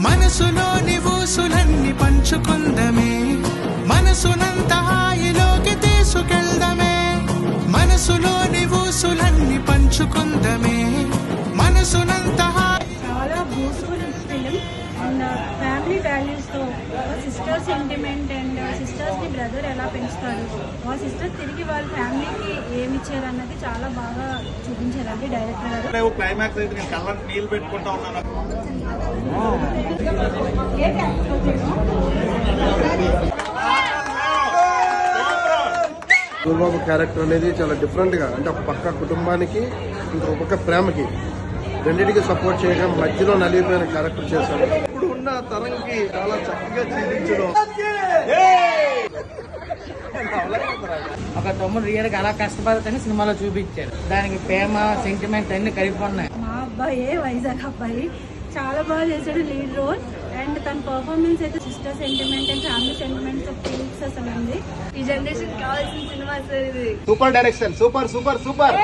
మనసులోని ఊసులన్నీ పంచుకుందమే, మనసునంత హాయిలోకి తీసుకెళ్దమే. మనసులోని ఊసులన్నీ పంచుకుందమే, మనసునంత చాలా బ్యూటిఫుల్ ఫిలిం అండ్ ఫ్యామిలీ వాల్యూస్తో సిస్టర్ సెంటిమెంట్ అండ్ సిస్టర్స్ని బ్రదర్ ఎలా పెంచుతారు, ఆ సిస్టర్ తిరిగి వాళ్ళ ఫ్యామిలీకి ఏమి ఇచ్చారు అన్నది చాలా బాగా చూపించారండి డైరెక్టర్ గారు. క్లైమాక్స్ అయితే నేను కళ్ళ నీళ్ళు పెట్టుకుంటా ఉన్నాను. సూర్యబాబు క్యారెక్టర్ అనేది చాలా డిఫరెంట్గా, అంటే ఒక పక్క కుటుంబానికి ఇంకొక పక్క ప్రేమకి రెండింటికి సపోర్ట్ చేయడం మధ్యలో నలిగిపోయిన క్యారెక్టర్ చేశాడు. ఇప్పుడు ఉన్న తరంకి చాలా చక్కగా జీవించడం. ఒక తమ్ముడు రియల్ గా అలా కష్టపడతాని సినిమాలో చూపించారు. దానికి ప్రేమ సెంటిమెంట్ అన్ని కలిపి ఉన్నాయి. మా అబ్బాయే వైజాగ్ అబ్బాయి చాలా బాగా చేశాడు లీడ్ రోల్ అండ్ తన పర్ఫార్మెన్స్ అయితే sister sentiment and family sentiment feelings అసలు ఉంది. ఈ జనరేషన్ కావాల్సిన సినిమా సార్ ఇది. Super direction, super super super.